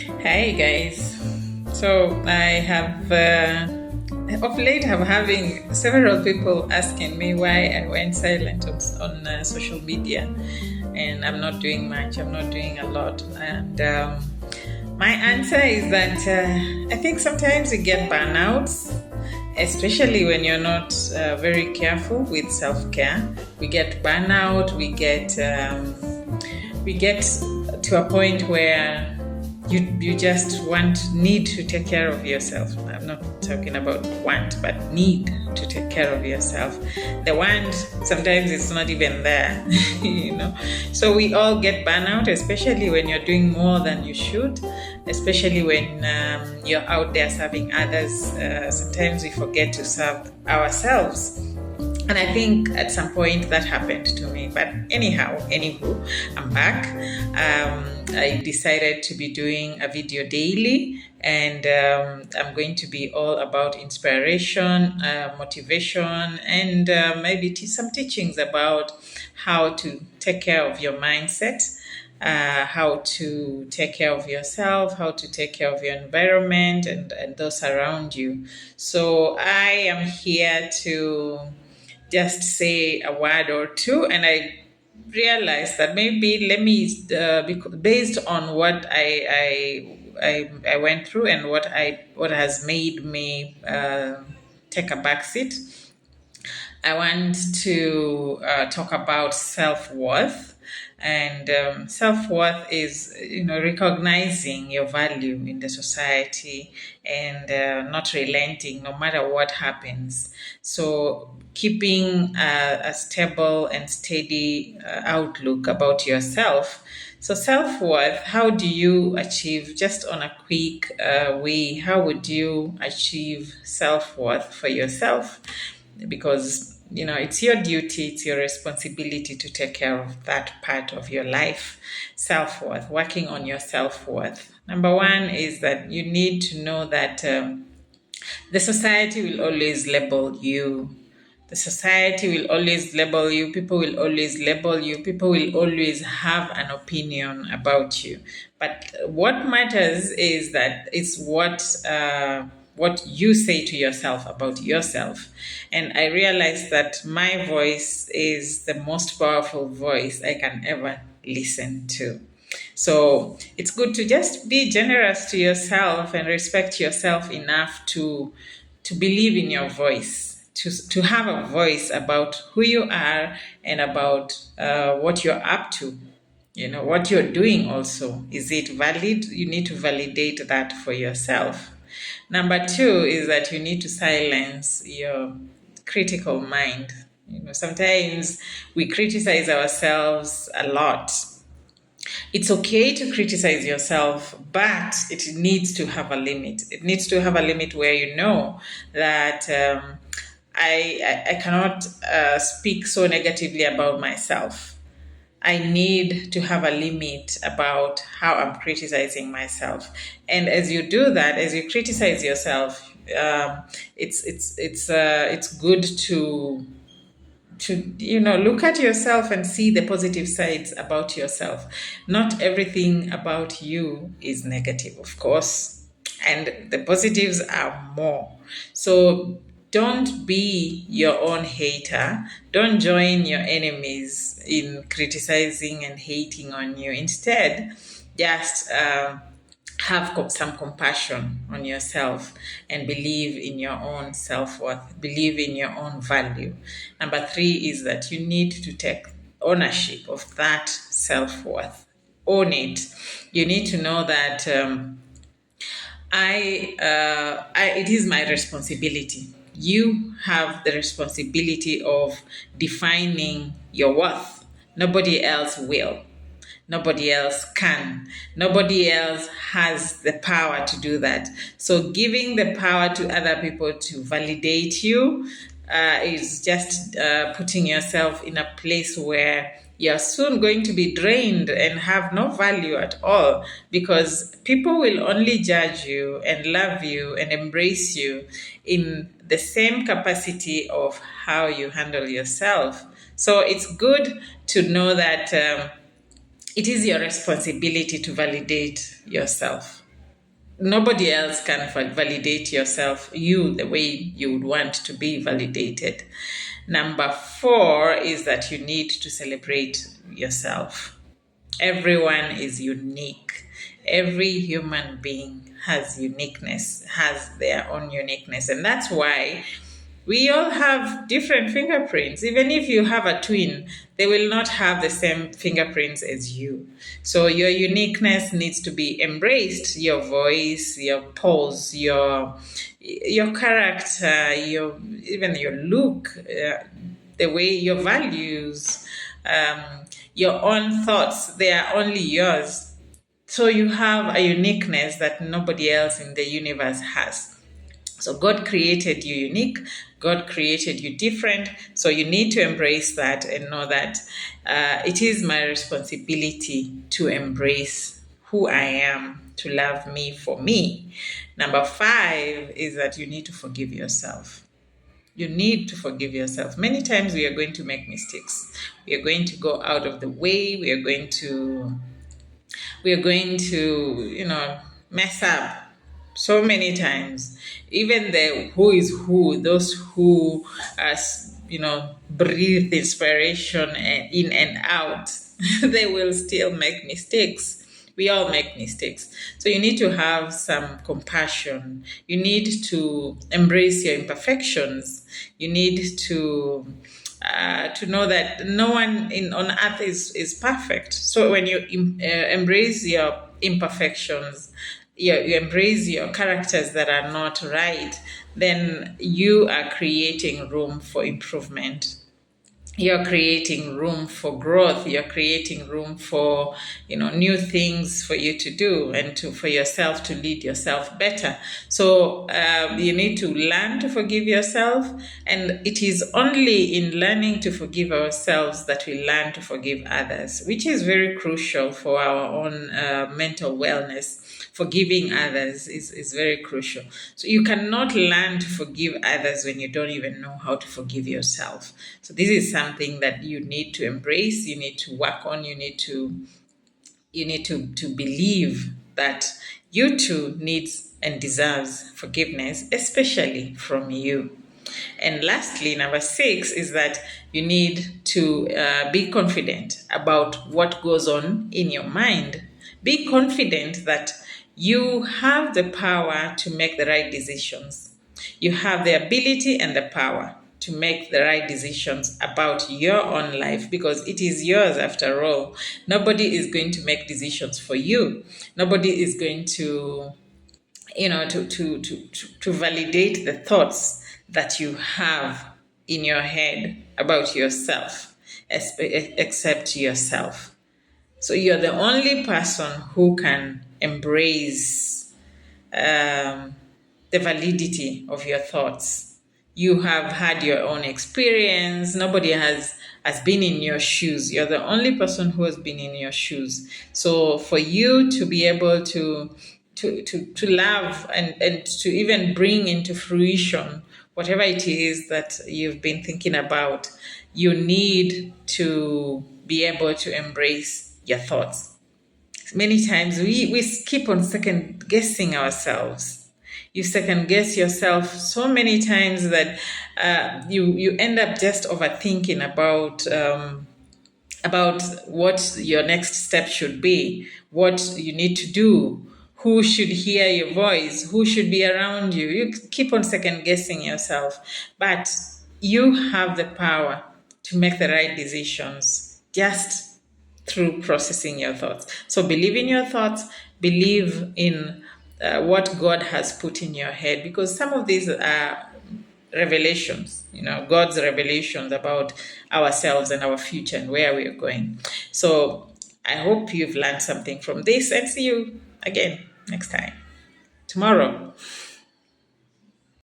Hi guys. So I have of late I'm having several people asking me why I went silent on social media, and I'm not doing much. I'm not doing a lot, and my answer is that I think sometimes you get burnouts, especially when you're not very careful with self-care. We get burnout. We get to a point where you just need to take care of yourself. I'm not talking about want, but need to take care of yourself. The want, sometimes it's not even there, So we all get burnout, especially when you're doing more than you should, especially when you're out there serving others. Sometimes we forget to serve ourselves. And I think at some point that happened to me. But anywho, I'm back. I decided to be doing a video daily, and I'm going to be all about inspiration, motivation, and maybe some teachings about how to take care of your mindset, how to take care of yourself, how to take care of your environment and those around you. So I am here to just say a word or two, and I realized that maybe let me based on what I went through and what has made me take a back seat. I want to talk about self-worth. And self-worth is, recognizing your value in the society and not relenting no matter what happens. So keeping a stable and steady outlook about yourself. So self-worth, how do you achieve, just on a quick way, how would you achieve self-worth for yourself? Because it's your duty, it's your responsibility to take care of that part of your life. Self-worth, working on your self-worth. Number one is that you need to know that the society will always label you. The society will always label you. People will always label you. People will always have an opinion about you. But what matters is that it's what you say to yourself about yourself. And I realized that my voice is the most powerful voice I can ever listen to. So it's good to just be generous to yourself and respect yourself enough to believe in your voice, to have a voice about who you are and about what you're up to. What you're doing also. Is it valid? You need to validate that for yourself. Number two is that you need to silence your critical mind. Sometimes we criticize ourselves a lot. It's okay to criticize yourself, but it needs to have a limit. It needs to have a limit where you know that I cannot speak so negatively about myself. I need to have a limit about how I'm criticizing myself. And as you do that, as you criticize yourself, it's good to look at yourself and see the positive sides about yourself. Not everything about you is negative, of course, and the positives are more. So don't be your own hater. Don't join your enemies in criticizing and hating on you. Instead, just have some compassion on yourself and believe in your own self-worth, believe in your own value. Number three is that you need to take ownership of that self-worth. Own it. You need to know that it is my responsibility. You have the responsibility of defining your worth. Nobody else will. Nobody else can. Nobody else has the power to do that. So giving the power to other people to validate you is just putting yourself in a place where you're soon going to be drained and have no value at all, because people will only judge you and love you and embrace you in the same capacity of how you handle yourself. So it's good to know that it is your responsibility to validate yourself. nobody else can validate you the way you would want to be validated. Number 4 is that you need to celebrate yourself. Everyone is unique. Every human being has uniqueness, has their own uniqueness. And that's why we all have different fingerprints. Even if you have a twin, they will not have the same fingerprints as you. So your uniqueness needs to be embraced. Your voice, your pose, your character, even your look, the way your values, your own thoughts, they are only yours. So you have a uniqueness that nobody else in the universe has. So God created you unique. God created you different. So you need to embrace that and know that it is my responsibility to embrace who I am, to love me for me. Number 5 is that you need to forgive yourself. You need to forgive yourself. Many times we are going to make mistakes. We are going to go out of the way. We are going to, mess up so many times. Even the who is who, those who breathe inspiration in and out, they will still make mistakes. We all make mistakes. So you need to have some compassion. You need to embrace your imperfections. You need to know that no one on earth is perfect. So when you embrace your imperfections, you embrace your characters that are not right, then you are creating room for improvement. You're creating room for growth. You're creating room for new things for you to do and for yourself to lead yourself better. So you need to learn to forgive yourself, and it is only in learning to forgive ourselves that we learn to forgive others, which is very crucial for our own mental wellness. Forgiving others is very crucial. So you cannot learn to forgive others when you don't even know how to forgive yourself. So this is something that you need to embrace. You need to work on. You need to believe that you too needs and deserves forgiveness, especially from you. And lastly, number 6 is that you need to be confident about what goes on in your mind. Be confident that you have the power to make the right decisions. You have the ability and the power to make the right decisions about your own life, because it is yours after all. Nobody is going to make decisions for you. Nobody is going to validate the thoughts that you have in your head about yourself, except yourself. So you're the only person who can embrace the validity of your thoughts. You have had your own experience. Nobody has been in your shoes. You're the only person who has been in your shoes. So for you to be able to love and to even bring into fruition whatever it is that you've been thinking about, you need to be able to embrace your thoughts. Many times we keep on second guessing ourselves. You second guess yourself so many times that you end up just overthinking about what your next step should be, what you need to do, who should hear your voice, who should be around you. You keep on second guessing yourself, but you have the power to make the right decisions just through processing your thoughts. So believe in your thoughts, believe in what God has put in your head, because some of these are revelations, God's revelations about ourselves and our future and where we are going. So I hope you've learned something from this, and see you again next time, tomorrow.